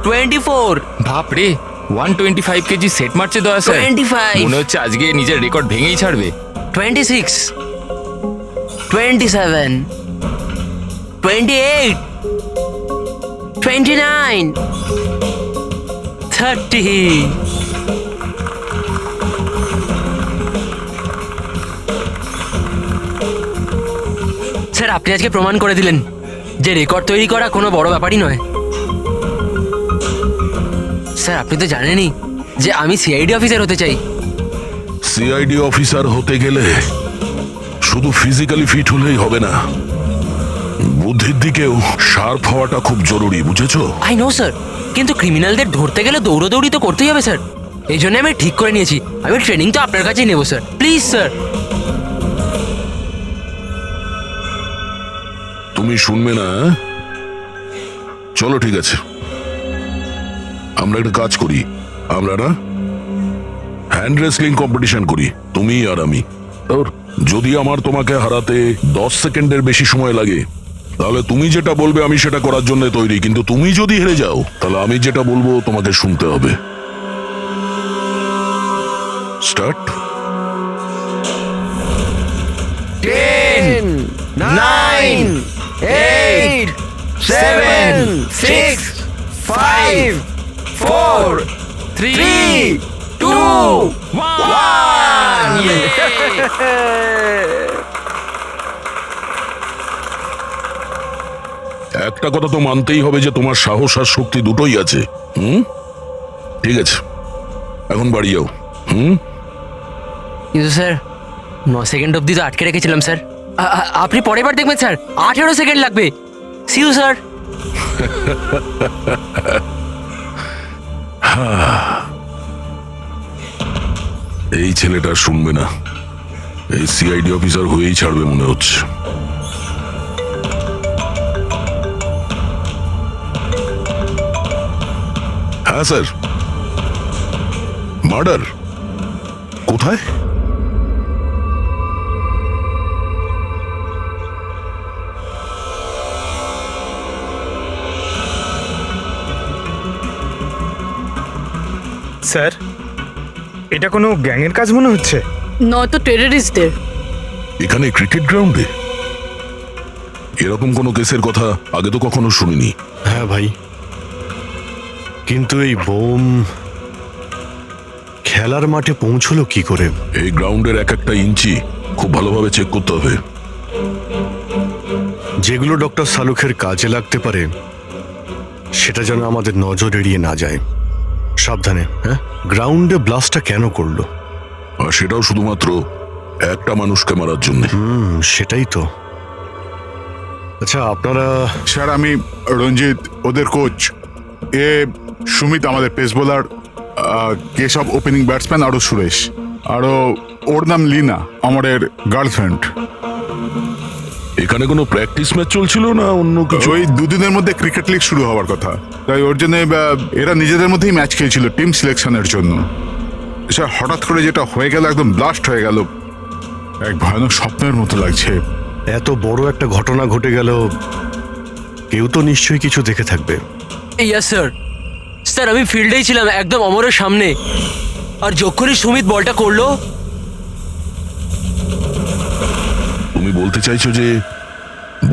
24, বাপরে 125 KG set মারছে দয়া স্যার 25, মনে হচ্ছে আজকে নিজের রেকর্ড ভেঙেই ছাড়বে 26, 27, 28, 29, 30. স্যার আপনি আজকে প্রমাণ করে দিলেন যে রেকর্ড তৈরি করা কোনো বড় ব্যাপারই নয়। স্যার আপনি তো জানেনই যে আমি সিআইডি অফিসার হতে চাই। সিআইডি অফিসার হতে গেলে শুধু ফিজিক্যালি ফিট হলেই হবে না, বুদ্ধির দিকেও শার্প হওয়াটা খুব জরুরি, বুঝেছো? আই নো স্যার, কিন্তু ক্রিমিনালদের ধরতে গেলে দৌড়াদৌড়ি তো করতেই হবে স্যার। এই জন্য আমি ঠিক করে নিয়েছি আমি ট্রেনিং তো আপনার কাছেই নেবো স্যার, প্লিজ স্যার। তুমি শুনবে না? চলো ঠিক আছে, আমরা একটা কাজ করি, আমরা না হ্যান্ড রেসলিং কম্পিটিশন করি, তুমি আর আমি। যদি আমার তোমাকে হারাতে 10 সেকেন্ডের বেশি সময় লাগে তাহলে তুমি যেটা বলবে আমি সেটা করার জন্য তৈরি, কিন্তু তুমি যদি হেরে যাও তাহলে আমি যেটা বলবো তোমাকে শুনতে হবে। স্টার্ট। 10, 9, 8, 7, 6, 5, 4, 3, 2, 1. একটা কথা তো মানতেই হবে যে তোমার সাহস আর শক্তি দুটোই আছে। ঠিক আছে, এখন বাড়ি যাও। কিন্তু স্যার 9 সেকেন্ড অবধি তো আটকে রেখেছিলাম স্যার। আপনি পরের বার দেখবেন স্যার 18 সেকেন্ড লাগবে। See you sir. এই ছেলেটা শুনবে না, এই সিআইডি অফিসার হয়েই ছাড়বে মনে হচ্ছে। হ্যাঁ স্যার। মার্ডার কোথায়? স্যার, এটা কোনো গ্যাংয়ের কাজ মনে হচ্ছে। নয়তো টেররিস্টদের। এখানে ক্রিকেট গ্রাউন্ডে এরকম কোনো কেসের কথা আগে তো কখনো শুনিনি। হ্যাঁ ভাই, কিন্তু এই বোম খেলার মাঠে পৌঁছলো কি করে? এই গ্রাউন্ডের এক একটা ইঞ্চি খুব ভালোভাবে চেক করতে হবে। যেগুলো ডক্টর সালুখের কাজে লাগতে পারে সেটা যেন আমাদের নজর এড়িয়ে না যায়। সাবধানে। হ্যাঁ, গ্রাউন্ডে ব্লাস্টটা কেন করলো? আর সেটাও শুধুমাত্র একটা মানুষকে মারার জন্য। সেটাই তো। আচ্ছা আপনারা? স্যার আমি রঞ্জিত, ওদের কোচ। এ সুমিত আমাদের pace bowler, Keshab opening batsman, আরও সুরেশ, আরও ওর নাম লিনা আমাদের গার্লফ্রেন্ড। এখানে কোনো প্র্যাকটিস ম্যাচ চলছিল না অন্য কিছু? ওই দুদিনের মধ্যে ক্রিকেট লিগ শুরু হওয়ার কথা, তাই ওর জন্য এরা নিজেদের মধ্যেই ম্যাচ খেলছিল টিম সিলেকশনের জন্য। স্যার হঠাৎ করে যেটা হয়ে গেল, একদম ব্লাস্ট হয়ে গেল, এক ভয়ানক স্বপ্নের মতো লাগছে। এত বড় একটা ঘটনা ঘটে গেল, কেউ তো নিশ্চয়ই কিছু দেখে থাকবে। Yes sir. স্যার আমি ফিল্ডেই ছিলাম একদম অমরের সামনে, আর যখনই সুমিত বলটা করলো। তুমি বলতে চাইছো যে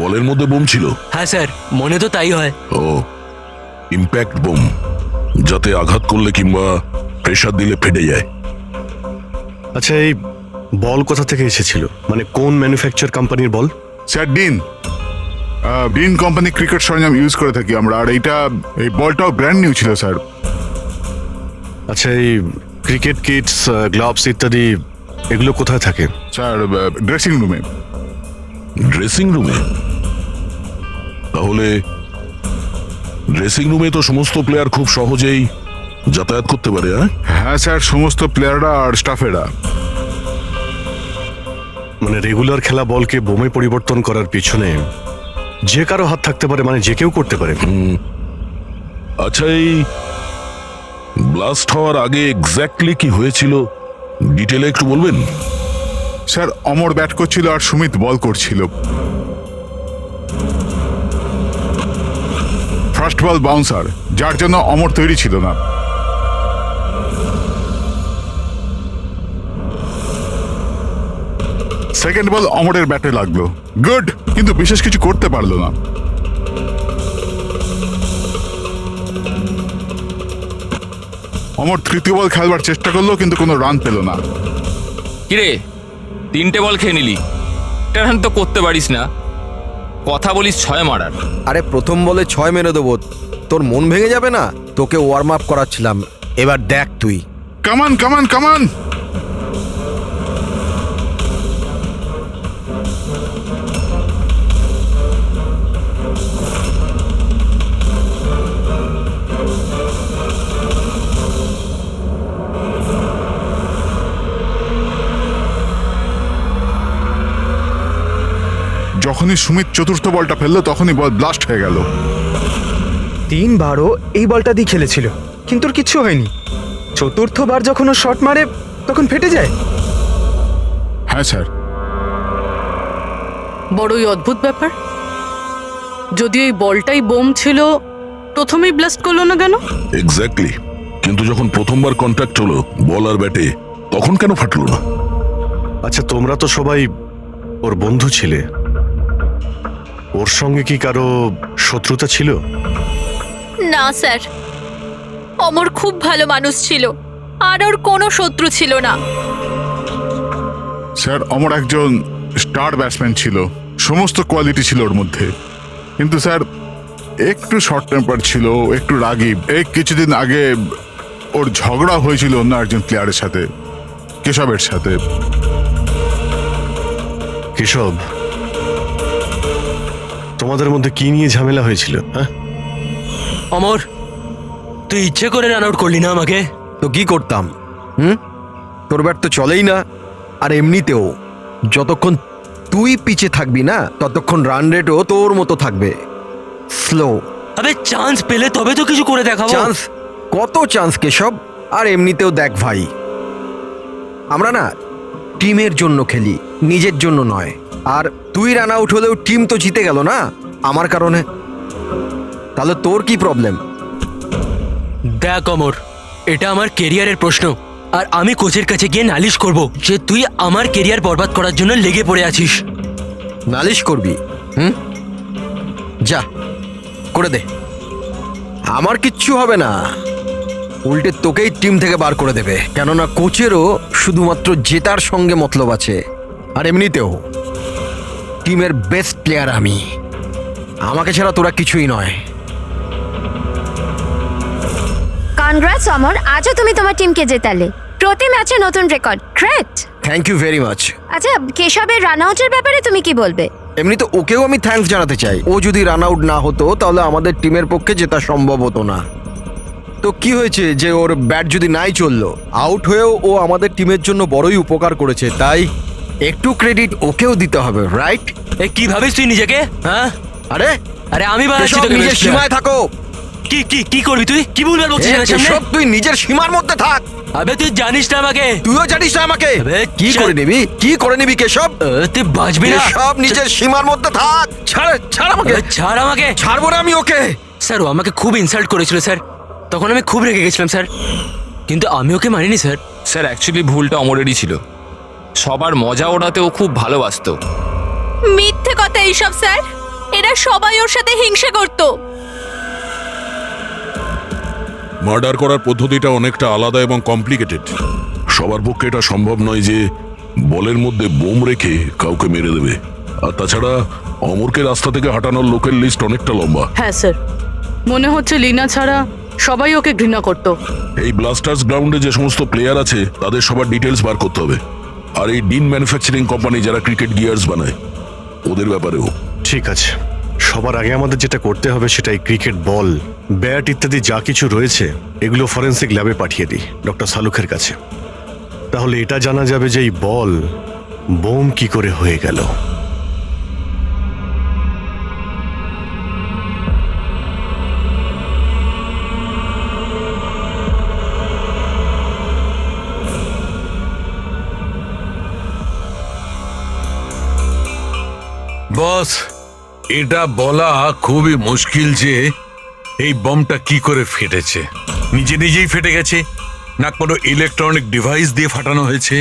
বলের মধ্যে বোম ছিল? হ্যাঁ স্যার, মনে তো তাই হয়। ও, ইম্প্যাক্ট বোম, যাতে আঘাত করলে কিংবা প্রেসার দিলে ফেটে যায়। আচ্ছা এই বল কোথা থেকে এসেছিল? মানে কোন ম্যানুফ্যাকচার কোম্পানির বল? স্যার ডিন কোম্পানি ক্রিকেট সরঞ্জাম ইউজ করে থাকি আমরা, আর এই বলটাও ব্র্যান্ড নিউ ছিল স্যার। আচ্ছা এই ক্রিকেট কিটস, গ্লাভস ইত্যাদি এগুলো কোথায় থাকে? স্যার ড্রেসিং রুমে। ড্রেসিং রুমে? তাহলে ড্রেসিং রুমে তো সমস্ত প্লেয়ার খুব সহজেই যাতায়াত করতে পারে। হ্যাঁ স্যার, সমস্ত প্লেয়াররা আর স্টাফেরা। মানে রেগুলার খেলা বলকে বোমে পরিবর্তন করার পিছনে যে কারো হাত থাকতে পারে, মানে যে কেউ করতে পারে। আচ্ছা এই ব্লাস্ট হওয়ার আগে এক্স্যাক্টলি কি হয়েছিল ডিটেলে একটু বলবেন? স্যার অমর ব্যাট করছিল আর সুমিত বল করছিল। ফার্স্ট বল বাউন্সার, যার জন্য অমর তৈরি ছিল না। সেকেন্ড বল অমরের ব্যাটে লাগলো, গুড, কিন্তু বিশেষ কিছু করতে পারলো না। অমর তৃতীয় বল খেলবার চেষ্টা করলো, কিন্তু কোনো রান পেল না। কিরে 3টে বল খেয়ে নিলি, একটা রান তো করতে পারিস না, কথা বলিস 6 মারার। আরে প্রথম বলে 6 মেরে দেবো, তোর মন ভেঙে যাবে না? তোকে ওয়ার্ম আপ করাচ্ছিলাম, এবার দেখ তুই। কামান কামান কামান। যখনই সুমিত চতুর্থ বলটা ফেললো তখনই বল ব্লাস্ট হয়ে গেল। 3বারও এই বলটা দিয়ে খেলেছিল, কিন্তু ওর কিচ্ছু হয়নি। চতুর্থবার যখন ও শট মারে তখন ফেটে যায়। হ্যাঁ স্যার। বড়ই অদ্ভুত ব্যাপার। যদি এই বলটাই বোম ছিল, প্রথমেই ব্লাস্ট করলো না কেন? এক্স্যাক্টলি, কিন্তু যখন প্রথমবার কন্ট্যাক্ট হলো বল আর ব্যাটে, তখন কেন ফাটলো না? আচ্ছা, তোমরা তো সবাই ওর বন্ধু ছিলে, ওর সঙ্গে কি কারো শত্রুতা ছিল? না স্যার, অমর খুব ভালো মানুষ ছিল, আর ওর কোনো শত্রু ছিল না। স্যার, অমর একজন স্টার ব্যাটসম্যান ছিল, সমস্ত কোয়ালিটি ছিল ওর মধ্যে, কিন্তু স্যার একটু শর্ট টেম্পার ছিল, একটু রাগী। এই কিছুদিন আগে ওর ঝগড়া হয়েছিল অন্য একজন প্লেয়ারের সাথে, কেশবের সাথে। কেশব, তোমাদের মধ্যে কি নিয়ে ঝামেলা হয়েছিল? হ্যাঁ, অমর, তুই ইচ্ছে করে রান আউট করলি না আমাকে? তো কি করতাম? তোর ব্যাট তো চলেই না, আর এমনিতেও যতক্ষণ তুই পিছে থাকবি না ততক্ষণ রান রেটও তোর মতো থাকবে, স্লো। আবে চান্স পেলে তবে তো কিছু করে দেখাবো। চান্স? কত চান্স কেশব? আর এমনিতেও দেখ ভাই, আমরা না টিমের জন্য খেলি, নিজের জন্য নয়। আর তুই রান আউট হলেও টিম তো জিতে গেল না আমার কারণে, তাহলে তোর কি প্রবলেম? দেখ অমর, এটা আমার কেরিয়ারের প্রশ্ন, আর আমি কোচের কাছে গিয়ে নালিশ করব যে তুই আমার কেরিয়ার বরবাদ করার জন্য লেগে পড়ে আছিস। নালিশ করবি? যা করে দে, আমার কিচ্ছু হবে না, উল্টে তোকেই টিম থেকে বার করে দেবে, কেননা কোচেরও শুধুমাত্র জেতার সঙ্গে মতলব আছে। আর এমনিতেও টিমের বেস্ট প্লেয়ার আমি, আমাকে ছাড়া তোরা কিছুই নয়। কনগ্রাটস অমর, আজও তুমি তোমার টিমকে জেতালে। প্রতি ম্যাচে নতুন record, great. Thank you very much. আচ্ছা, কেশবের রান আউটের ব্যাপারে তুমি কি বলবে? এমনি তো ওকেও আমি থ্যাঙ্কস জানাতে চাই, ও যদি রান আউট না হতো তাহলে আমাদের টিমের পক্ষে জেতা সম্ভব হতো না। তো কি হয়েছে যে ওর ব্যাট যদি নাই চললো, আউট হয়েও ও আমাদের টিমের জন্য বড়ই উপকার করেছে, তাই একটু ক্রেডিট ওকেও দিতে হবে, রাইট? এ কি ভাবিস তুই নিজেকে? হ্যাঁ, আরে আরে আমি বানাচ্ছি কেশব, তোকে নিজের best সীমায় player। থাকো। কি কি কি করবি তুই? কি ভুলভাল বলছিস আমার সামনে? কেশব, তুই নিজের সীমার মধ্যে থাক। আবে তুই জানিস না আমাকে। তুইও জানিস না আমাকে। আবে, কি চল। করে নিবি, কি করে নিবি কেশব? তুই বাঁচবি না। কেশব, নিজের সীমার মধ্যে থাক। ছাড়, ছাড় আমাকে। ছাড় আমাকে। ছাড়বো না আমি ওকে। স্যার, ও আমাকে খুব ইনসাল্ট করেছিল স্যার, তখন আমি খুব রেগে গেছিলাম স্যার, কিন্তু আমি ওকে মানিনি স্যার। স্যার অ্যাকচুয়ালি ভুলটা অমরেরই ছিল, সবার মজা ওড়াতে ও খুব ভালোবাসতো। মিথ্যে কথা এইসব স্যার, এরা সবাই ওর সাথে হিংসা করতো। মার্ডার করার পদ্ধতিটা অনেকটা আলাদা এবং কমপ্লিকেটেড। সবার পক্ষে এটা সম্ভব নয় যে বলের মধ্যে বোম রেখে কাউকে মেরে দেবে। আর তাছাড়া অমরকে রাস্তা থেকে হাঁটানোর লোকের লিস্ট অনেকটা লম্বা। হ্যাঁ স্যার, মনে হচ্ছে লিনা ছাড়া সবাই ওকে ঘৃণা করতো। এই ব্লাস্টার্স গ্রাউন্ডে যে সমস্ত প্লেয়ার আছে তাদের সবার ডিটেলস বার করতে হবে। আর এই ডিন ম্যানুফ্যাকচারিং কোম্পানি যারা ক্রিকেট গিয়ার্স বানায়, ওদের ব্যাপারেও। ঠিক আছে, সবার আগে আমাদের যেটা করতে হবে সেটাই ক্রিকেট বল, ব্যাট ইত্যাদি যা কিছু রয়েছে এগুলো ফরেন্সিক ল্যাবে পাঠিয়ে দিই ডক্টর সালুখের কাছে। তাহলে এটা জানা যাবে যে এই বল বোম কি করে হয়ে গেল। বস, এটা বলা খুবই মুশকিল যে এই বমটা কি করে ফেটেছে? নিজে নিজেই ফেটে গেছে, না কোনো ইলেকট্রনিক ডিভাইস দিয়ে ফাটানো হয়েছে?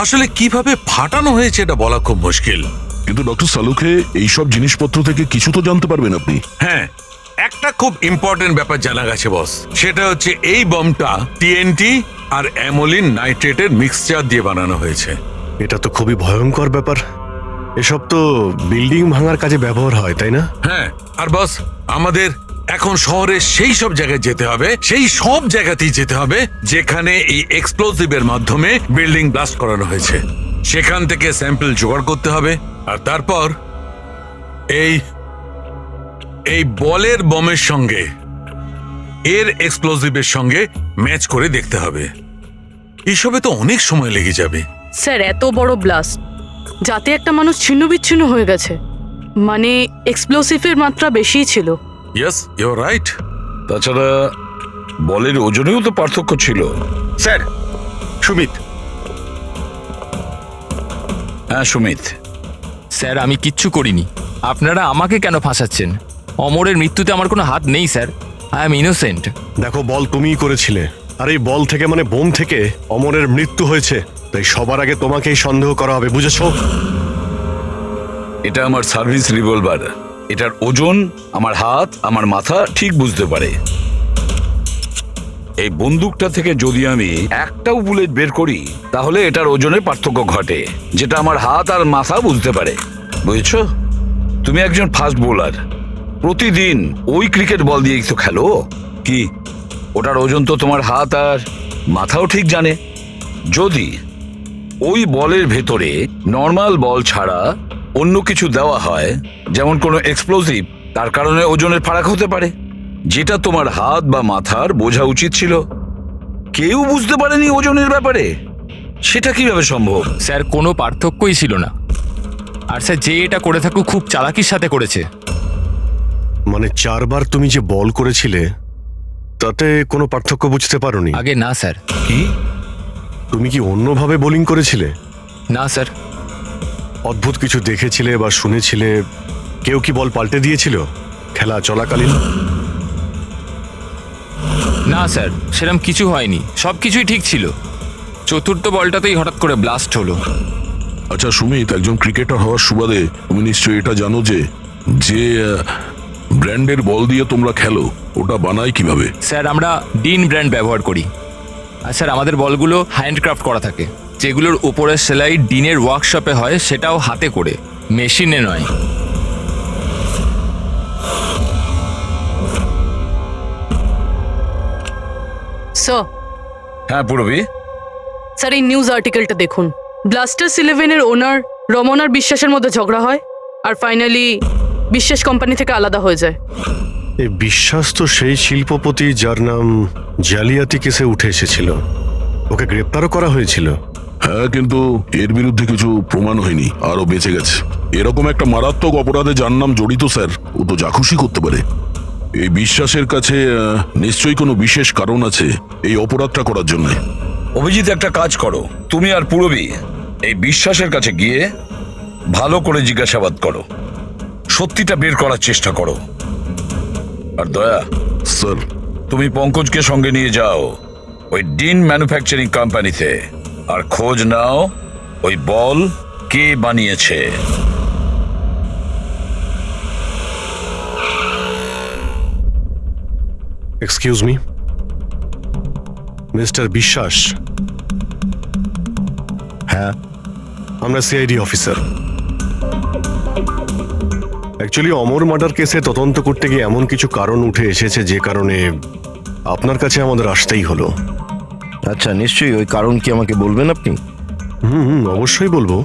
আসলে কিভাবে ফাটানো হয়েছে এটা বলা খুব মুশকিল। কিন্তু ডক্টর সালুখে এইসব জিনিসপত্র থেকে কিছু তো জানতে পারবেন আপনি। হ্যাঁ, একটা খুব ইম্পর্টেন্ট ব্যাপার জানা গেছে বস, সেটা হচ্ছে এই বমটা টিএনটি আর অ্যামোলিন নাইট্রেটের মিক্সচার দিয়ে বানানো হয়েছে। এটা তো খুবই ভয়ঙ্কর ব্যাপার। এসব তো বিল্ডিং ভাঙার কাজে ব্যবহার হয়, তাই না? হ্যাঁ, আর বস আমাদের এখন শহরে সেই সব জায়গায় যেতে হবে, সেই সব জায়গাতেই যেতে হবে যেখানে এই এক্সপ্লোসিভের মাধ্যমে বিল্ডিং ব্লাস্ট করানো হয়েছে। সেখান থেকে স্যাম্পল জোগাড় করতে হবে, আর তারপর এই বলের বমের সঙ্গে এর এক্সপ্লোসিভের সঙ্গে ম্যাচ করে দেখতে হবে। এসবে তো অনেক সময় লেগে যাবে। স্যার, এত বড় ব্লাস্ট, যাতে একটা মানুষ ছিন্ন বিচ্ছিন্ন হয়ে গেছে, মানে এক্সপ্লোসিভের মাত্রা বেশিই ছিল। Yes, you are right. তাছাড়া বলের ওজনেও তো পার্থক্য ছিল। স্যার, সুমিত। হ্যাঁ সুমিত, স্যার আমি কিচ্ছু করিনি, আপনারা আমাকে কেন ফাঁসাচ্ছেন? অমরের মৃত্যুতে আমার কোনো হাত নেই স্যার, আই এম ইনোসেন্ট। দেখো, বল তুমিই করেছিলে, আর এই বল থেকে মানে বোম থেকে অমরের মৃত্যু হয়েছে, তাই সবার আগে তোমাকেই সন্দেহ করা হবে, বুঝেছো? এটা আমার সার্ভিস রিভলভার। এটার ওজন আমার হাত, আমার মাথা ঠিক বুঝতে পারে। এই বন্দুকটা থেকে যদি আমি একটাও বুলেট বের করি তাহলে এটার ওজনের পার্থক্য ঘটে, যেটা আমার হাত আর মাথা বুঝতে পারে, বুঝেছো? তুমি একজন ফাস্ট বোলার, প্রতিদিন ওই ক্রিকেট বল দিয়েই তো খেলো, কি ওটার ওজন তো তোমার হাত আর মাথাও ঠিক জানে। যদি ওই বলের ভেতরে নর্মাল বল ছাড়া অন্য কিছু দেওয়া হয়, যেমন কোনো এক্সপ্লোসিভ, তার কারণে ওজনের ফারাক হতে পারে, যেটা তোমার হাত বা মাথার বোঝা উচিত ছিল। কেউ বুঝতে পারেনি ওজনের ব্যাপারে, সেটা কিভাবে সম্ভব? স্যার কোনো পার্থক্যই ছিল না, আর স্যার যে এটা করে থাকুক খুব চালাকির সাথে করেছে। মানে 4 বার তুমি যে বল করেছিলে তাতে কোনো পার্থক্য বুঝতে পারোনি? আগে না স্যার। কি? তুমি কি অন্যভাবে বোলিং করেছিলে? না স্যার। অদ্ভুত কিছু দেখেছিলে বা শুনেছিলে? কেউ কি বল পাল্টে দিয়েছিল খেলা চলাকালীন? না স্যার, সেরকম কিছু হয়নি, সব কিছুই ঠিক ছিল। চতুর্থ বলটাতেই হঠাৎ করে ব্লাস্ট হলো। আচ্ছা সুমিত, একজন ক্রিকেটার হওয়ার সুবাদে তুমি নিশ্চয়ই এটা জানো যে যে ব্র্যান্ডের বল দিয়ে তোমরা খেলো ওটা বানায় কিভাবে? স্যার আমরা ডিন ব্র্যান্ড ব্যবহার করি, আর স্যার আমাদের বলগুলো হ্যান্ডক্রাফট করা থাকে, যেগুলোর উপরের সেলাই ডিনের ওয়ার্কশপে হয়, সেটাও হাতে করে, মেশিনে নয়। স্যার, হ্যাঁ পূরবী, স্যার এই নিউজ আর্টিকেলটা দেখুন। ব্লাস্টার্স 11-এর ওনার রমন আর বিশ্বাসের মধ্যে ঝগড়া হয়, আর ফাইনালি বিশ্বাস কোম্পানি থেকে আলাদা হয়ে যায়। এই বিশ্বাস তো সেই শিল্পপতি যার নাম জালিয়াতি কেসে উঠে এসেছিল, ওকে গ্রেপ্তারও করা হয়েছিল। হ্যাঁ, কিন্তু এর বিরুদ্ধে কিছু প্রমাণ হয়নি, আরো বেঁচে গেছে। এরকম একটা মারাত্মক অপরাধে যার নাম জড়িত স্যার, ও তো যা খুশি করতে পারে। এই বিশ্বাসের কাছে নিশ্চয়ই কোনো বিশেষ কারণ আছে এই অপরাধটা করার জন্য। অভিজিৎ একটা কাজ করো, তুমি আর পূরবী এই বিশ্বাসের কাছে গিয়ে ভালো করে জিজ্ঞাসাবাদ করো, সত্যিটা বের করার চেষ্টা করো। আর দয়া স্যার, তুমি পঙ্কজকে সঙ্গে নিয়ে যাও ওই ডিন ম্যানুফ্যাকচারিং কোম্পানিতে, আর খোঁজ নাও ওই বল কে বানিয়েছে। এক্সকিউজ মি, মিস্টার বিশ্বাস। হ্যাঁ, আমরা সিআইডি অফিসার। অ্যাকচুয়ালি অমর মার্ডার কেসে তদন্ত করতে গিয়ে এমন কিছু কারণ উঠে এসেছে যে কারণে আপনার কাছে আমাদের আসতেই হলো। আচ্ছা, নিশ্চয়ই। ওই কারণ কি আমাকে বলবেন আপনি? অবশ্যই বলবো।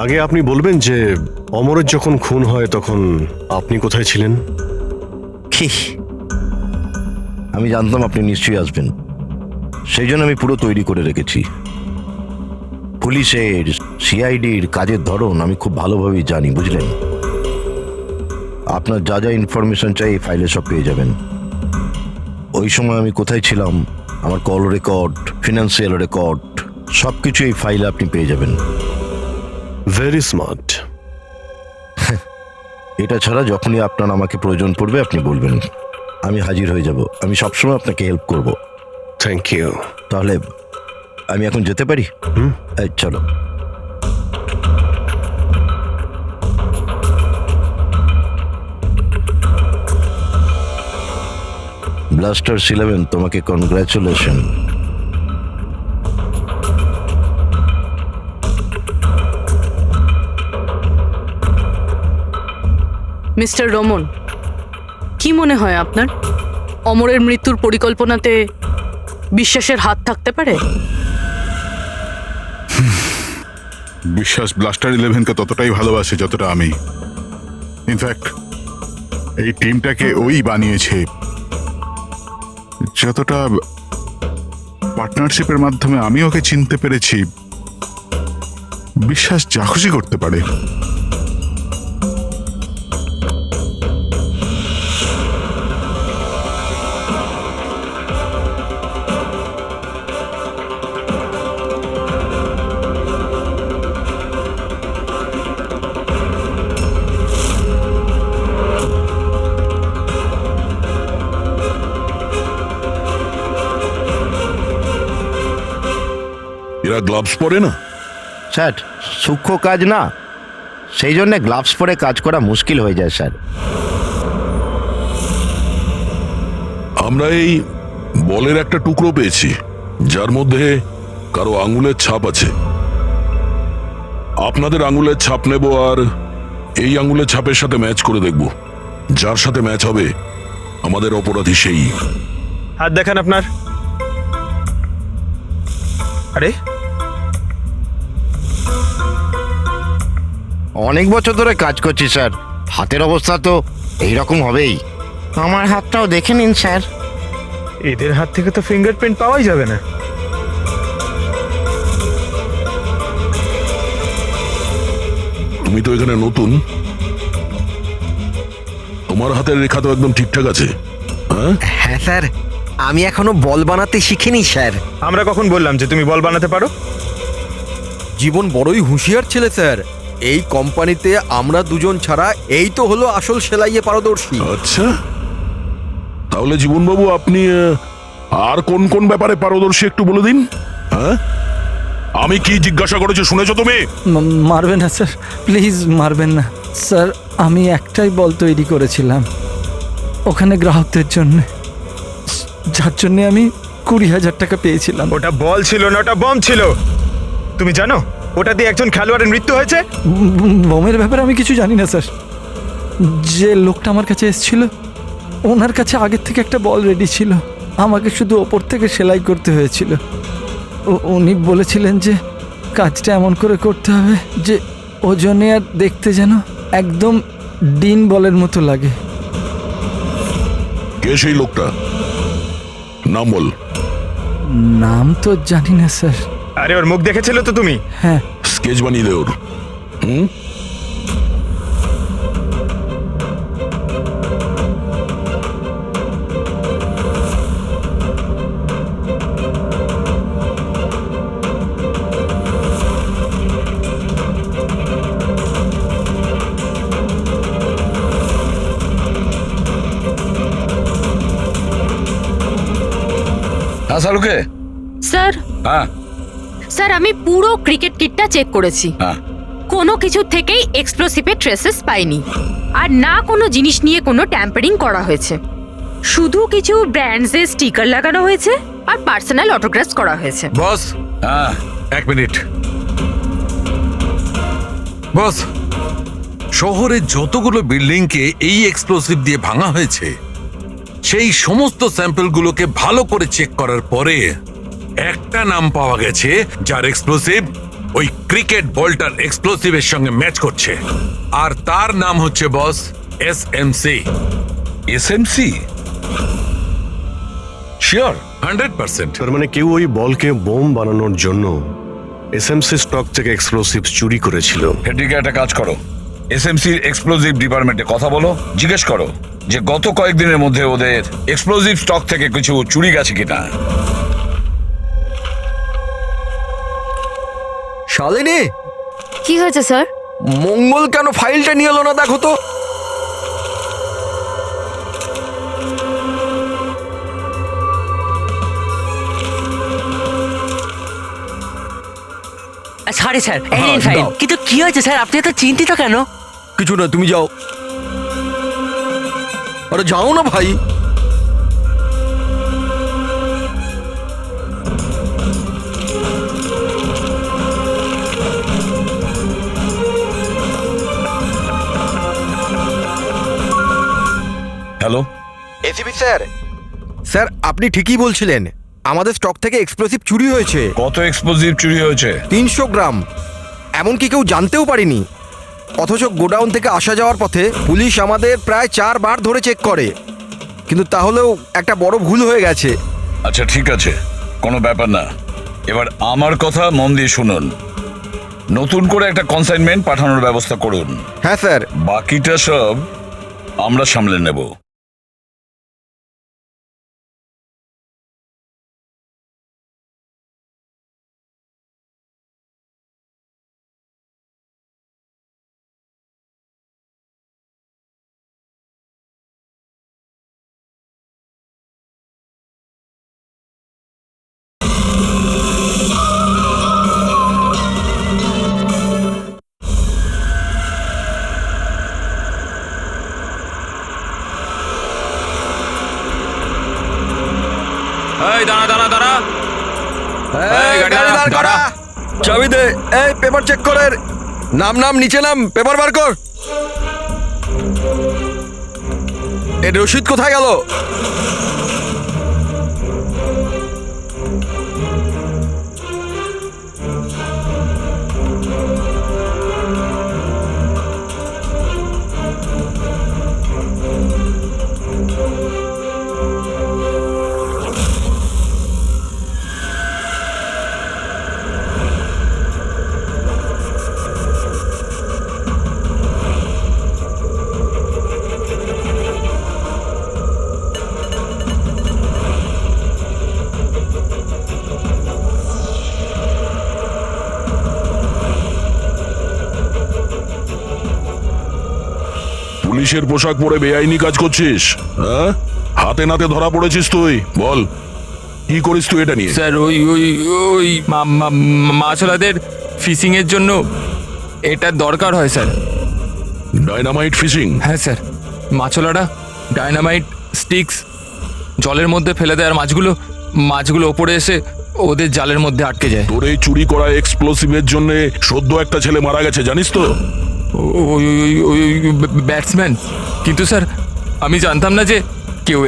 আগে আপনি বলবেন যে অমরের যখন খুন হয় তখন আপনি কোথায় ছিলেন? কি? আমি জানতাম আপনি নিশ্চয়ই আসবেন, সেই জন্য আমি পুরো তৈরি করে রেখেছি। পুলিশের, সিআইডির কাজের ধরন আমি খুব ভালোভাবেই জানি, বুঝলেন? আপনার যা যা ইনফরমেশন চাই এই ফাইলে সব পেয়ে যাবেন। ওই সময় আমি কোথায় ছিলাম, আমার কল রেকর্ড, ফিনান্সিয়াল রেকর্ড, সব কিছু এই ফাইলে আপনি পেয়ে যাবেন। Very smart. এটা ছাড়া যখনই আপনার আমাকে প্রয়োজন পড়বে আপনি বলবেন। আমি হাজির হয়ে যাব। আমি সবসময় আপনাকে হেল্প করব। Thank you. তাহলে আমি এখন যেতে পারি? এই, চলো। ব্লাস্টার্স 11, তোমাকে কনগ্রাচুলেশন। মিস্টার রমন, কি মনে হয় আপনার অমরের মৃত্যুর পরিকল্পনাতে বিশ্বাসের হাত থাকতে পারে? বিশ্বাস ব্লাস্টার 11কে ততটাই ভালোবাসে যতটা আমি। ইনফ্যাক্ট এই টিমটাকে ওই বানিয়েছে, যতটা পার্টনারশিপের মাধ্যমে আমি ওকে চিনতে পেরেছি। বিশ্বাস যা খুশি করতে পারে। এরা গ্লাভস পরে না? স্যার, সূক্ষ্ম কাজ না, সেই জন্য গ্লাভস পরে কাজ করা মুশকিল হয়ে যায় স্যার। আমরা এই বলের একটা টুকরো পেয়েছি যার মধ্যে কারো আঙুলের ছাপ আছে। আপনাদের আঙুলের ছাপ নেব আর এই আঙুলের ছাপের সাথে ম্যাচ করে দেখব। যার সাথে ম্যাচ হবে আমাদের অপরাধী সেই। হাত দেখান আপনার। আরে, অনেক বছর ধরে কাজ করছি স্যার, হাতের অবস্থা তো এইরকম হবেই। আমার হাতটাও দেখে নিন স্যার। এদের হাত থেকে তো ফিঙ্গারপ্রিন্ট পাওয়াই যাবে না। তুমি তো এখানে নতুন, তোমার হাতের রেখা তো একদম ঠিকঠাক আছে। হ্যাঁ হ্যাঁ স্যার, আমি এখনো বল বানাতে শিখিনি স্যার। আমরা কখন বললাম যে তুমি বল বানাতে পারো? জীবন বড়ই হুঁশিয়ার ছেলে স্যার। এই কোম্পানিতে আমরা দুজন ছাড়া এই তো হলো আসল সেলাইয়ে পারদর্শী। আচ্ছা, তাহলে জীবনবাবু আপনি আর কোন কোন ব্যাপারে পারদর্শী একটু বলে দিন। হ্যাঁ, আমি কি জিজ্ঞাসা করেছি শুনেছো তুমি? মারবেন না স্যার, প্লিজ মারবেন না স্যার। আমি একটাই বল তৈরি করেছিলাম ওখানে গ্রাহকদের জন্য, যার জন্য আমি 20,000 টাকা পেয়েছিলাম। ওটা বল ছিল না, ওটা বম ছিল। তুমি জানো ওটা দিয়ে একজন খেলোয়াড়ের মৃত্যু হয়েছে? বোমের ব্যাপারে আমি কিছু জানি না স্যার। যে লোকটা আমার কাছে এসেছিল ওনার কাছে আগের থেকে একটা বল রেডি ছিল, আমাকে শুধু ওপর থেকে সেলাই করতে হয়েছিল। উনি বলেছিলেন যে কাজটা এমন করে করতে হবে যে ওজনে আর দেখতে যেন একদম ডিন বলের মতো লাগে। কে সেই লোকটা? নাম বল। নাম তো জানি না স্যার। আরে, ওর মুখ দেখেছিল তো তুমি? হ্যাঁ। স্কেচ বানিয়ে দে ওর। হুম, হ্যাঁ শাহরুখে। স্যার, হ্যাঁ স্যার আমি পুরো ক্রিকেট কিটটা চেক করেছি। হ্যাঁ, কোনো কিছু থেকেই এক্সপ্লোসিভের ট্রেসেস পাইনি, আর না কোনো জিনিস নিয়ে কোনো ট্যাম্পারিং করা হয়েছে। শুধু কিছু ব্র্যান্ডসের স্টিকার লাগানো হয়েছে আর পার্সোনাল অটোগ্রাফস করা হয়েছে। বস, হ্যাঁ এক মিনিট। বস, শহরের যতগুলো বিল্ডিংকে এই এক্সপ্লোসিভ দিয়ে ভাঙা হয়েছে সেই সমস্ত স্যাম্পলগুলোকে ভালো করে চেক করার পরে একটা নাম পাওয়া গেছে যার এক্সপ্লোসিভ ওই ক্রিকেট বলটার এক্সপ্লোসিভের সঙ্গে ম্যাচ করছে, আর তার নাম হচ্ছে বস এসএমসি। এসএমসি? শিওর? 100%। তার মানে কেউ ওই বলকে বোম বানানোর জন্য এসএমসি স্টক থেকে এক্সপ্লোসিভ চুরি করেছিল। হেড্রিকে একটা কাজ করো, এসএমসির এক্সপ্লোসিভ ডিপার্টমেন্টে কথা বলো, জিজ্ঞেস করো যে গত কয়েকদিনের মধ্যে ওদের এক্সপ্লোসিভ স্টক থেকে কিছু চুরি গেছে কিনা। শালিনী, কি হয়েছে স্যার? মঙ্গল কেন ফাইলটা নিয়ে এলো না দেখো তো। সরি স্যার, হ্যাঁ, ফাইন। দাও। কিন্তু কি হয়েছে স্যার, আপনি এত চিন্তিত কেন? কিছু না, তুমি যাও। আরে যাও না ভাই। হ্যালো, এসিপি স্যার, স্যার আপনি ঠিকই বলছিলেন, আমাদের স্টক থেকে এক্সপ্লোসিভ চুরি হয়েছে। কত এক্সপ্লোসিভ চুরি হয়েছে? 300 গ্রাম। এমনকি কেউ জানতেও পারিনি। অথচ গোডাউন থেকে আসা যাওয়ার পথে পুলিশ আমাদের প্রায় 4 বার ধরে চেক করে, কিন্তু তাহলেও একটা বড় ভুল হয়ে গেছে। আচ্ছা ঠিক আছে, কোনো ব্যাপার না। এবার আমার কথা মন দিয়ে শুনুন। নতুন করে একটা কনসাইনমেন্ট পাঠানোর ব্যবস্থা করুন। হ্যাঁ স্যার। বাকিটা সব আমরা সামলে নেব। এই দাঁড়া দাঁড়া দাঁড়া, এই, গাড়ি গাড়ি দাঁড়া, দাঁড় করা। দাঁড়া। চাবি দে। এই পেপার চেক করেন। নাম নাম নিচে নাম, পেপার বার কর। এর রসিদ কোথায় গেল? পুলিশের পোশাক পরে বেআইনি কাজ করছিস, হ্যাঁ? হাতে নাতে ধরা পড়েছিস তুই। বল কি করিস তুই এটা নিয়ে? স্যার ওই ওই ওই মাছওয়ালাদের ফিশিং এর জন্য এটা দরকার হয় স্যার। Dynamite fishing? হ্যাঁ স্যার, মাছওয়ালারা ডাইনামাইট স্টিক্স জলের মধ্যে ফেলে দেয়, আর মাছগুলো ওপরে এসে ওদের জালের মধ্যে আটকে যায়। তোর এই চুরি করা এক্সপ্লোসিভের জন্য সদ্য একটা ছেলে মারা গেছে, জানিস তো? ওই ওই ওই ব্যাটসম্যান। কিন্তু স্যার আমি জানতাম না যে কেউ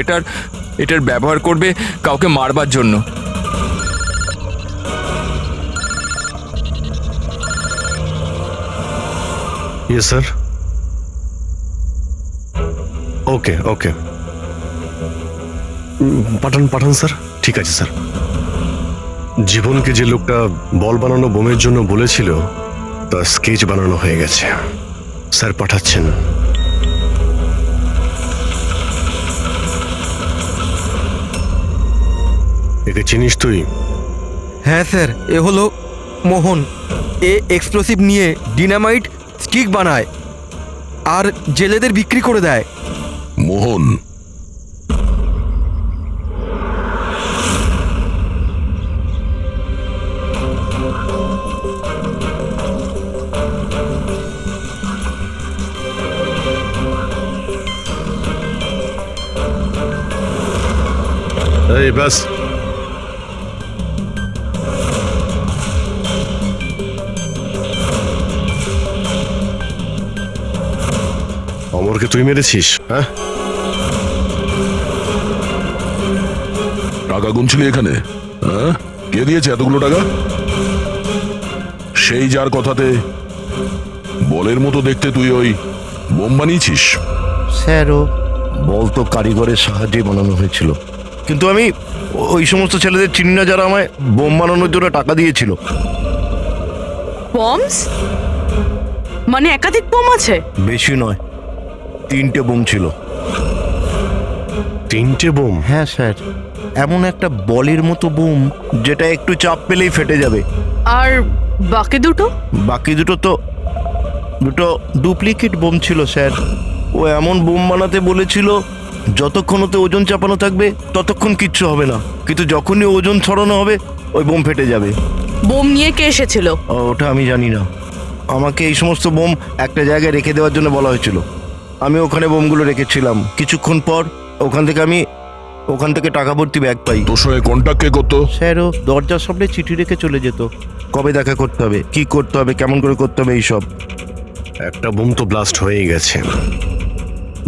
এটার ব্যবহার করবে কাউকে মারবার জন্য। Yes sir. ওকে ওকে, পাঠান স্যার। ঠিক আছে স্যার। জীবনকে যে লোকটা বল বানানো বোমের জন্য বলেছিল তার স্কেচ বানানো হয়ে গেছে। স্যার পাঠাচ্ছেন। একে চিনিস তুই? হ্যাঁ স্যার, এ হলো মোহন। এ এক্সপ্লোসিভ নিয়ে ডিনামাইট স্টিক বানায় আর জেলেদের বিক্রি করে দেয়। মোহন? এই ব্যাস, অমরকে তুই মেরেছিস? হ্যাঁ, টাকা গুনছিলি এখানে? হ্যাঁ, কে দিয়েছে এতগুলো টাকা? সেই যার কথাতে বলের মতো দেখতে তুই ওই বোম বানিয়েছিস? স্যার ও বল তো কারিগরের সাহায্যে বানানো হয়েছিল, কিন্তু আমি ওই সমস্ত ছেলেদের চিনি না যারা আমায় বোম বানানোর জন্য টাকা দিয়েছিল। বমস? মানে একাধিক বোম আছে? বেশি নয়, 3টে বোম ছিল। 3টে বোম? হ্যাঁ স্যার, এমন একটা বলের মতো বোম যেটা একটু চাপ পেলেই ফেটে যাবে। আর বাকি দুটো? বাকি দুটো ডুপ্লিকেট বোম ছিল স্যার। ও এমন বোম বানাতে বলেছিল যতক্ষণ ওতে ওজন চাপানো থাকবে ততক্ষণ কিচ্ছু হবে না, কিন্তু যখনই ওজন ছড়ানো হবে ওই বোম ফেটে যাবে। বোম নিয়ে কে এসেছিল? ওটা আমি জানি না। আমাকে এই সমস্ত বোম একটা জায়গায় রেখে দেওয়ার জন্য বলা হয়েছিল। আমি ওখানে বোমগুলো রেখেছিলাম। কিছুক্ষণ পর ওখান থেকে টাকা ভর্তি ব্যাগ পাই। তোর সঙ্গে কন্ট্যাক্ট কে করতো? স্যার, ও দরজার সামনে চিঠি রেখে চলে যেত। কবে দেখা করতে হবে, কি করতে হবে, কেমন করে করতে হবে, এইসব। একটা বোম তো ব্লাস্ট হয়েই গেছে,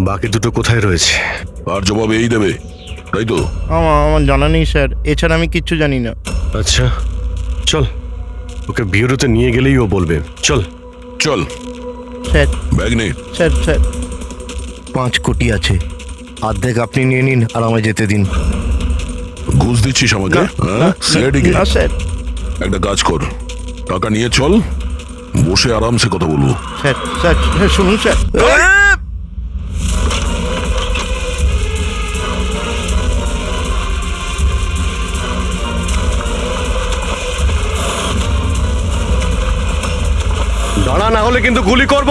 বাকি দুটো কোথায় রয়েছে? আর জবাব এই দেবে, তাই তো? আমার জানা নেই স্যার, এছাড়া আমি কিচ্ছু জানি না। আচ্ছা চল, ওকে বিউরোতে নিয়ে গেলেই ও বলবে। চল চল। স্যার, ব্যাগ নে। স্যার 5 কোটি আছে, অর্ধেক আপনি নিয়ে নিন আর আমায় যেতে দিন। ঘুষ দিচ্ছিস আমাকে? হ্যাঁ, সিআইডিকে? না স্যার। একটা কাজ কর, টাকা নিয়ে চল, বসে আরামসে কথা বলবো। স্যার স্যার শুনুন স্যার। দাঁড়া, না হলে কিন্তু গুলি করব।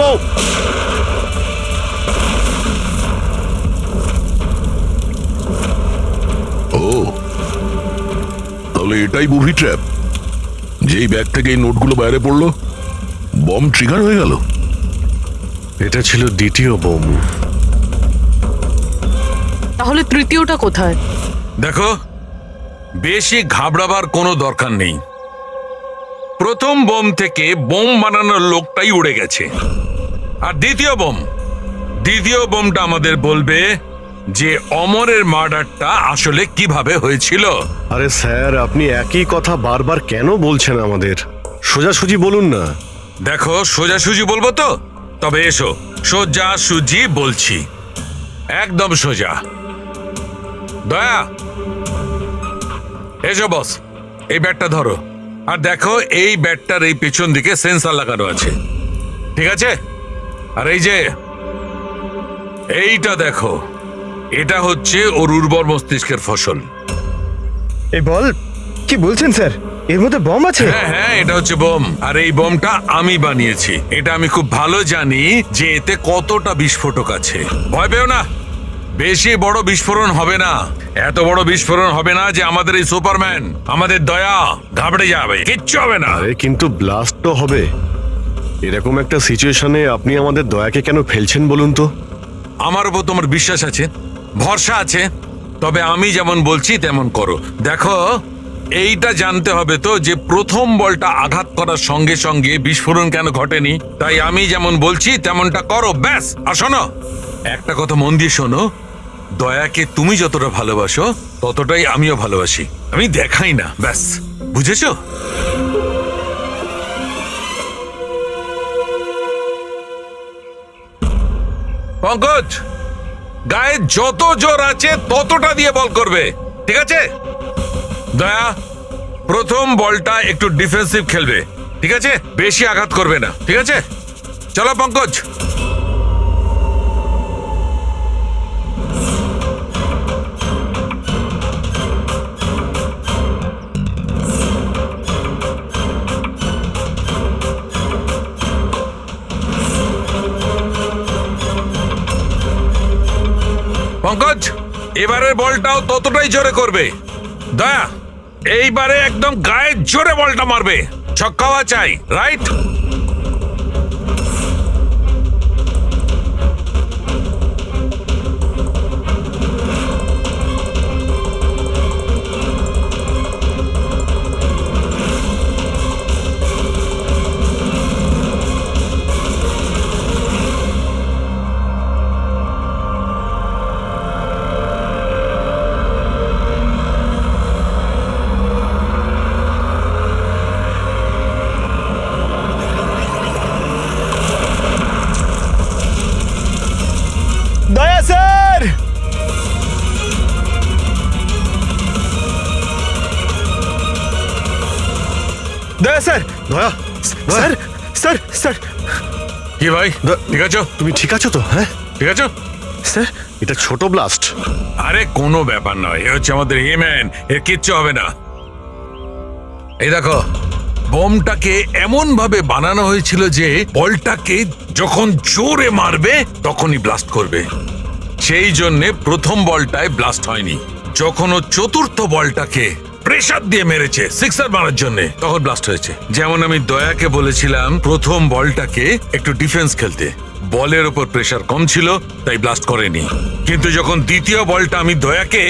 ও, তাহলে এটাই বুভি ট্র্যাপ? যেই ব্যাগ থেকে এই নোটগুলো বাইরে পড়লো, বম ট্রিগার হয়ে গেল। এটা ছিল দ্বিতীয় বোম। তাহলে তৃতীয়টা কোথায়? দেখো, বেশি ঘাবড়াবার কোনো দরকার নেই। প্রথম বোম থেকে বোম বানানোর লোকটাই উড়ে গেছে। আর দ্বিতীয় বোমটা আমাদের বলবে যে অমরের মার্ডারটা আসলে কিভাবে হয়েছিল। আরে স্যার, আপনি একই কথা বারবার কেন বলছেন আমাদের? সোজাসুজি বলুন না। দেখো, সোজাসুজি বলবো তো? তবে এসো, সোজাসুজি বলছি, একদম সোজা। দয়া, এসো বস, এই ব্যাটটা ধরো। আর দেখো, এই ব্যাটটার এই পেছন দিকে সেন্সর লাগানো আছে, ঠিক আছে? আর এই যে এইটা দেখো, এটা হচ্ছে ওর উর্বর মস্তিষ্কের ফসল। এই বল, কি বলছেন স্যার? এর মধ্যে বম আছে? হ্যাঁ হ্যাঁ, এটা হচ্ছে বোম। আর এই বোমটা আমি বানিয়েছি। এটা আমি খুব ভালো জানি যে এতে কতটা বিস্ফোরক আছে। ভয় পেও না, বেশি বড় বিস্ফোরণ হবে না। এত বড় বিস্ফোরণ হবে না যে আমাদের এই সুপারম্যান, আমাদের দয়া ঘাবড়ে যাবে। কিচ্ছু হবে না। আরে কিন্তু ব্লাস্ট তো হবে। এরকম একটা সিচুয়েশনে আপনি আমাদের দয়াকে কেন ফেলছেন বলুন তো? আমার উপর তোমার বিশ্বাস আছে, ভরসা আছে, তবে আমি যেমন বলছি তেমন করো। দেখো, এইটা জানতে হবে তো যে প্রথম বলটা আঘাত করার সঙ্গে সঙ্গে বিস্ফোরণ কেন ঘটেনি। তাই আমি যেমন বলছি তেমনটা করো, ব্যাস। আর শোনো, একটা কথা মন দিয়ে শোনো, দয়াকে তুমি যতটা ভালোবাসো ততটাই আমিও ভালোবাসি। আমি দেখাই না, ব্যাস। বুঝেছো? পঙ্কজ, গায়ে যত জোর আছে ততটা দিয়ে বল করবে, ঠিক আছে? দয়া, প্রথম বলটা একটু ডিফেন্সিভ খেলবে, ঠিক আছে? বেশি আঘাত করবে না, ঠিক আছে? চলো পঙ্কজ। পঙ্কজ, এবারের বলটাও ততটাই জোরে করবে। দয়া, এইবারে একদম গায়ে জোরে বলটা মারবে। ছক্কাওয়া চাই, রাইট? দয়া স্যার! দয়া স্যার! দয়া, স্যার স্যার স্যার! কি ভাই, ঠিক আছো? তুমি ঠিক আছো তো? হ্যাঁ ঠিক আছো স্যার, এটা ছোট ব্লাস্ট। আরে কোনো ব্যাপার নয়, এ হচ্ছে আমাদের হিম্যান, এর কিচ্ছু হবে না। এই দেখো, বোমটাকে এমন ভাবে বানানো হয়েছিল যে বলটাকে যখন জোরে মারবে তখনই ব্লাস্ট করবে। সেই জন্যে প্রথম বলটায় ব্লাস্ট হয়নি। যখন ও চতুর্থ বলটাকে প্রেসার দিয়ে মেরেছে সিক্সার মারার জন্য, তখন ব্লাস্ট হয়েছে। যেমন আমি দয়াকে বলেছিলাম প্রথম বলটাকে একটু ডিফেন্স খেলতে, বলের ওপর প্রেসার কম ছিল তাই ব্লাস্ট করেনি। কিন্তু যখন দ্বিতীয় বলটা আমি দয়াকে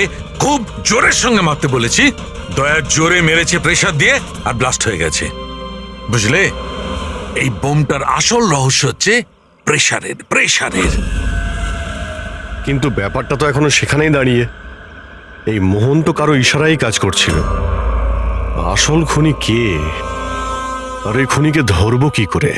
খুব জোরের সঙ্গে মারতে বলেছি, দয়া জোরে মেরেছে প্রেসার দিয়ে আর ব্লাস্ট হয়ে গেছে। বুঝলে, এই বোমটার আসল রহস্য হচ্ছে প্রেসারের। কিন্তু ব্যাপারটা তো এখনো সেখানেই দাঁড়িয়ে। এই মোহন তো কারো ইশারাই কাজ করছিল। আসল খুনি কে, আর এই খুনিকে ধরবো কি করে?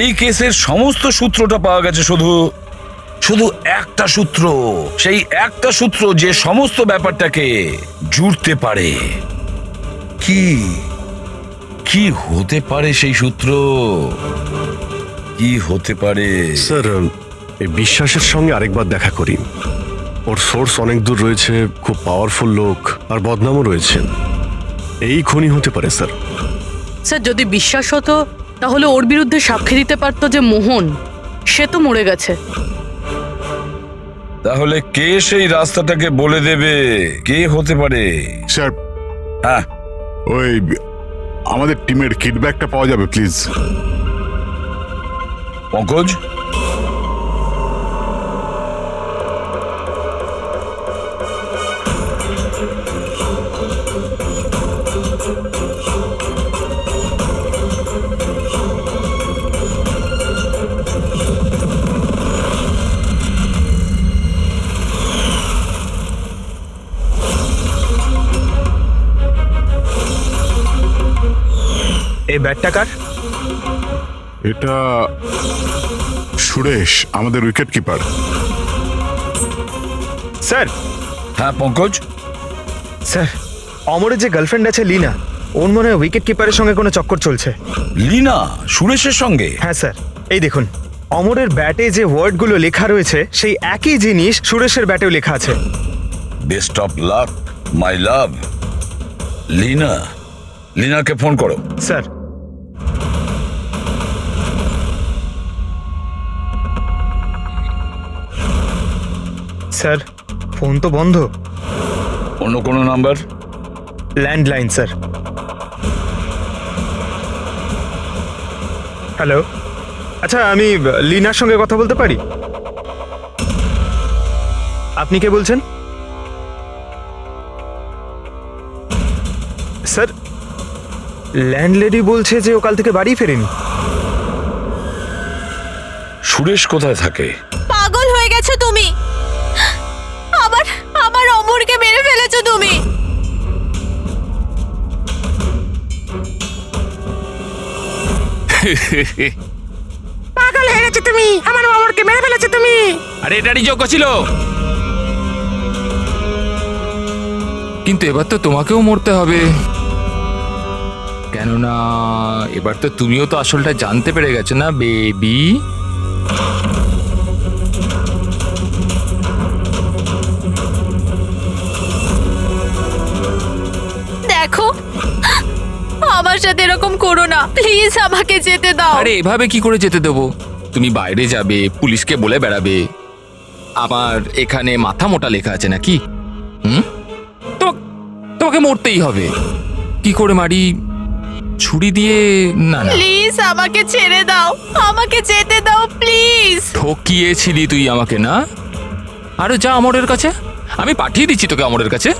এই কেসের সমস্ত সূত্রটা পাওয়া গেছে, শুধু একটা সূত্র, সেই একটা সূত্র যে সমস্ত ব্যাপারটাকে জুড়তে পারে। কি হতে পারে সেই সূত্র? কি হতে পারে? স্যার, এই বিশ্বাসের সঙ্গে আরেকবার দেখা করি। ওর সোর্স অনেক দূর রয়েছে, খুব পাওয়ারফুল লোক, আর বদনামও রয়েছে। এই খুনি হতে পারে স্যার। স্যার, যদি বিশ্বাস হতো তাহলে ওর বিরুদ্ধে সাক্ষী দিতে পারতো যে মোহন, সে তো মরে গেছে। তাহলে কে সেই রাস্তাটাকে বলে দেবে? কে হতে পারে? স্যার, হ্যাঁ, ওই আমাদের টিমের কিডব্যাকটা পাওয়া যাবে প্লিজ? পঙ্কজ, এই ব্যাটটা কার? এটা সুরেশ, আমাদের উইকেট কিপার। স্যার। হ্যাঁ পঙ্কজ। স্যার, অমরের যে গার্লফ্রেন্ড আছে লীনা, ওর মনে হয় উইকেট কিপারের সঙ্গে কোনো চক্কর চলছে। লীনা সুরেশের সঙ্গে? হ্যাঁ স্যার, এই দেখুন, অমরের ব্যাটে যে ওয়ার্ডগুলো লেখা রয়েছে সেই একই জিনিস সুরেশের ব্যাটেও লেখা আছে। Best of luck my love. লীনাকে ফোন করো। স্যার। স্যার, ফোন তো বন্ধ। অন্য কোনো নাম্বার? Landline sir. হ্যালো, আচ্ছা আমি লীনার সঙ্গে কথা বলতে পারি? আপনি কে বলছেন? স্যার, ল্যান্ডলেডি বলছে যে ও কাল থেকে বাড়ি ফেরেনি। সুরেশ কোথায় থাকে? পাগল হয়ে গেছো তুমি, আমার অমরকে মেরে ফেলেছো তুমি। পাগল হয়ে গেছো তুমি, আমার অমরকে মেরে ফেলেছো তুমি। আরে এটারই যোগ্য ছিল, কিন্তু এবার তো তোমাকেও মরতে হবে, কেননা এবার তো তুমিও তো আসলটা জানতে পেরে গেছো না বেবি। দেখো, আমার সাথে এরকম করো না প্লিজ, আমাকে যেতে দাও। আরে এভাবে কি করে যেতে দেবো? তুমি বাইরে যাবে, পুলিশকে বলে বেড়াবে আমার এখানে মাথা মোটা লেখা আছে নাকি? তোমাকে মরতেই হবে। কি করে মারি? ছুরি দিয়ে? না না, প্লিজ আমাকে ছেড়ে দাও, আমাকে যেতে দাও প্লিজ। ঠকিয়েছিলি তুই আমাকে না? আরে যা অমরের কাছে, আমি পাঠিয়ে দিচ্ছি তোকে অমরের কাছে।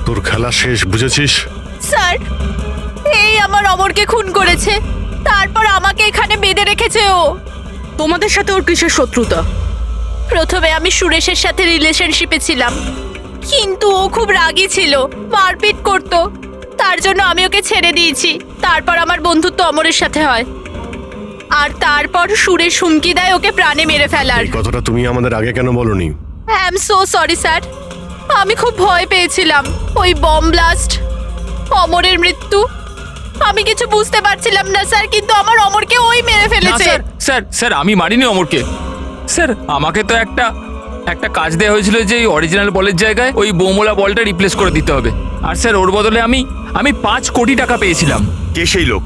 তোর খেলা শেষ, বুঝেছিস? স্যার, এই আমার অমরকে খুন করেছে, তারপর আমাকে এখানে বেঁধে রেখেছে ও। তোমাদের সাথে ওর কিসের শত্রুতা? প্রথমে আমি সুরেশের সাথে রিলেশনশিপে ছিলাম, কিন্তু ও খুব রাগী ছিল, মারপিট করতো, তার জন্য আমি ওকে ছেড়ে দিয়েছি। তারপর আমার বন্ধুত্ব অমরের সাথে হয়, আর তারপর সুরেশ হুমকি দেয় ওকে প্রাণে মেরে ফেলার। এই কথাটা তুমি আমাদের আগে কেন বলনি? I am so sorry sir. আমি খুব ভয় পেয়েছিলাম। ওই বম ব্লাস্ট, অমরের মৃত্যু, আমি কিছু বুঝতে পারছিলাম না স্যার, কিন্তু আমার অমরকে ওই মেরে না, ফেলেছে। স্যার স্যার স্যার আমি মারিনি অমরকে। স্যার আমাকে তো একটা কাজ দেওয়া হয়েছিল যে অরিজিনাল বলের জায়গায় ওই বোমওয়ালা বলটা রিপ্লেস করে দিতে হবে। আর স্যার ওর বদলে আমি 5 কোটি টাকা পেয়েছিলাম। কে সেই লোক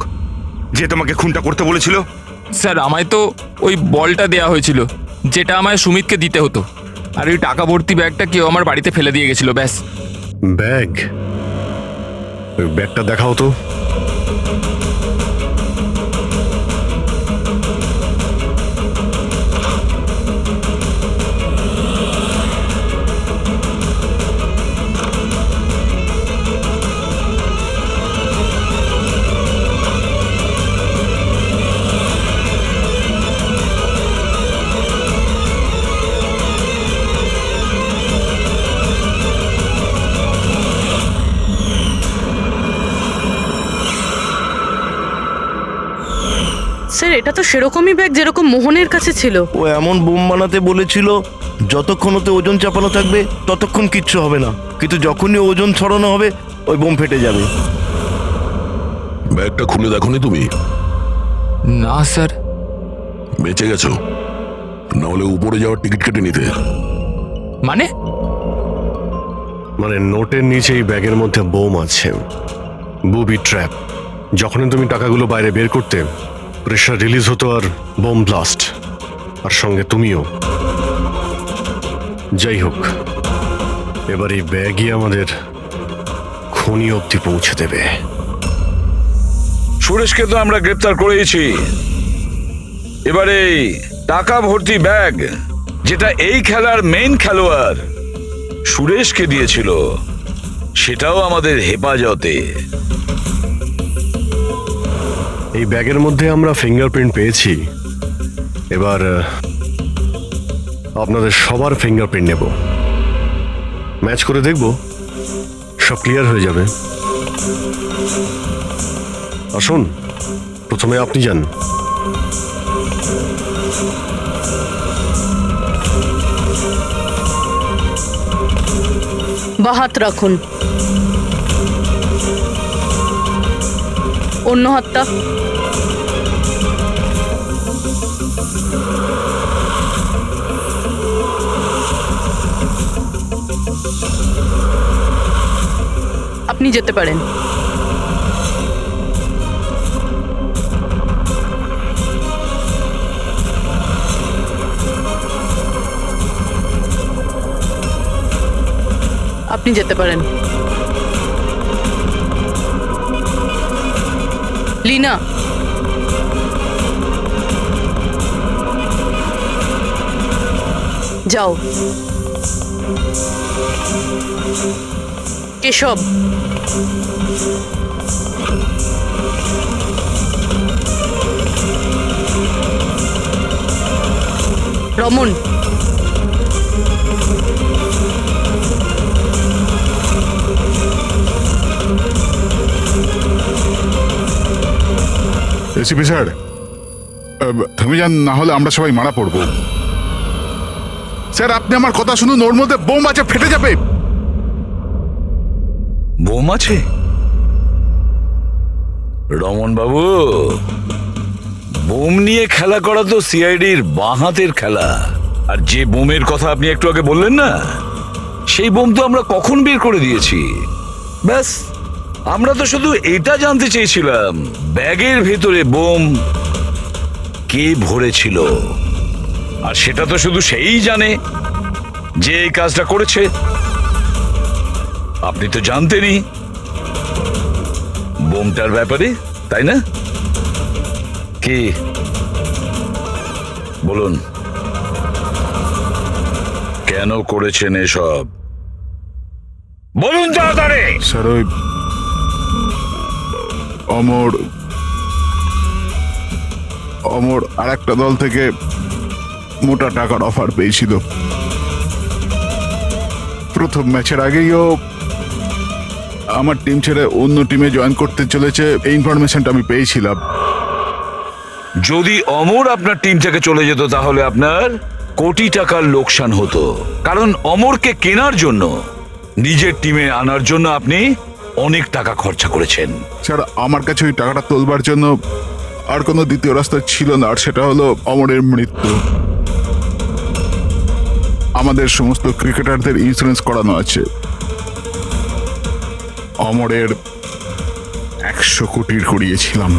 যে তোমাকে খুনটা করতে বলেছিল? স্যার আমায় তো ওই বলটা দেওয়া হয়েছিল যেটা আমায় সুমিতকে দিতে হতো, আর ওই টাকা ভর্তি ব্যাগটা কেউ আমার বাড়িতে ফেলে দিয়ে গেছিল, ব্যাস। ব্যাগ? ওই ব্যাগটা দেখাও তো। স্যার এটা তো সেরকমই ব্যাগ যেরকম মোহনের কাছে ছিল। ও এমন বোম বানাতে বলেছিল যতক্ষণ ওতে ওজন চাপানো থাকবে ততক্ষণ কিচ্ছু হবে না, কিন্তু যখনই ওজন ছড়ানো হবে ওই বোম ফেটে যাবে। ব্যাগটা খুলে দেখোনি তুমি? না স্যার। বেঁচে গেছো, নাহলে উপরে যাওয়ার টিকিট কেটে নিতে। মানে নোটের নিচে এই ব্যাগের মধ্যে বোম আছে, বুবি ট্র্যাপ। যখনই তুমি টাকাগুলো বাইরে বের করতে, প্রেশার রিলিজ হতো আর বোম ব্লাস্ট, আর সঙ্গে তুমিও। যাই হোক, এবার এই ব্যাগই আমাদের খনি অবধি পৌঁছে দেবে। সুরেশকে তো আমরা গ্রেপ্তার করেছি, এবারে টাকা ভর্তি ব্যাগ যেটা এই খেলার মেইন খেলোয়াড় সুরেশকে দিয়েছিল সেটাও আমাদের হেফাজতে। এই ব্যাগের মধ্যে আমরা ফিঙ্গারপ্রিন্ট পেয়েছি, এবার আপনাদের সবার ফিঙ্গারপ্রিন্ট নেব, ম্যাচ করে দেখব, সব ক্লিয়ার হয়ে যাবে। আসুন, প্রথমে আপনি যান। বা হাত রাখুন, অন্য হাতটা। আপনি যেতে পারেন। আপনি যেতে পারেন। লীনা, যাও। কেশব, রমন, এসিপি স্যার, থেমে যান, না হলে আমরা সবাই মারা পড়বো। স্যার আপনি আমার কথা শুনুন, ওর মধ্যে বোম আছে, ফেটে যাবে। বোম আছে? রমন বাবু, বোম নিয়ে খেলা করা তো সিআইডির বাঁ হাতের খেলা। আর যে বোমের কথা আপনি একটু আগে বললেন না, সেই বোম তো আমরা কখন বের করে দিয়েছি। ব্যাস, আমরা তো শুধু এটা জানতে চেয়েছিলাম ব্যাগের ভেতরে বোম কে ভরেছিল, আর সেটা তো শুধু সেই জানে যে এই কাজটা করেছে। আপনি তো জানতেনই বোমটার ব্যাপারে, তাই না? কি বলুন, কেন করেছেন এসব? বলুন তাড়াতাড়ি। স্যার ওই অমর আর একটা দল থেকে মোটা টাকার অফার পেয়েছিল। প্রথম ম্যাচের আগেই ও আমার টিম ছেড়ে অন্য টিমে জয়েন করতে চলেছে, এই ইনফরমেশনটা আমি পেয়েছিলাম। যদি অমর আপনার টিম থেকে চলে যেত তাহলে আপনার কোটি টাকার লোকসান হতো, কারণ অমরকে কেনার জন্য নিজের টিমে আনার জন্য আপনি অনেক টাকা খরচা করেছেন। স্যার আমার কাছে ওই টাকাটা তোলবার জন্য আর কোনো দ্বিতীয় রাস্তা ছিল না, আর সেটা হলো অমরের মৃত্যু। আমাদের সমস্ত ক্রিকেটারদের ইন্স্যুরেন্স করানো আছে। অমরের 100 কোটির করিয়েছিলাম।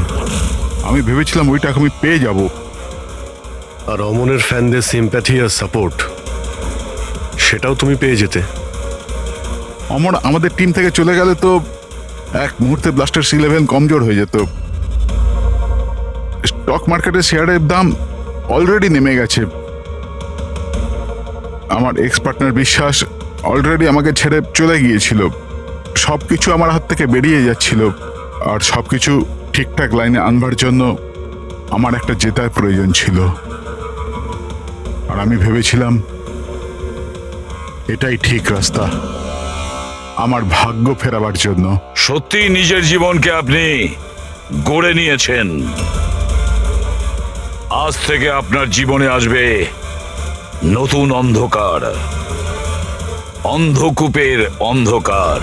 আমি ভেবেছিলাম ওই টাকা আমি পেয়ে যাব। আর অমরের ফ্যানদের সিম্প্যাথি আর সাপোর্ট সেটাও তুমি পেয়ে যেতে। অমর আমাদের টিম থেকে চলে গেলে তো এক মুহূর্তে ব্লাস্টার্স 11 কমজোর হয়ে যেত। স্টক মার্কেটে শেয়ারের দাম অলরেডি নেমে গেছে। আমার এক্স পার্টনার বিশ্বাস অলরেডি আমাকে ছেড়ে চলে গিয়েছিল। সব কিছু আমার হাত থেকে বেরিয়ে যাচ্ছিল, আর সব কিছু ঠিকঠাক লাইনে আনবার জন্য আমার একটা জেতার প্রয়োজন ছিল। আর আমি ভেবেছিলাম এটাই ঠিক রাস্তা আমার ভাগ্য ফেরাবার জন্য। সত্যি নিজের জীবনকে আপনি গড়ে নিয়েছেন। আজ থেকে আপনার জীবনে আসবে নতুন অন্ধকার, অন্ধকূপের অন্ধকার।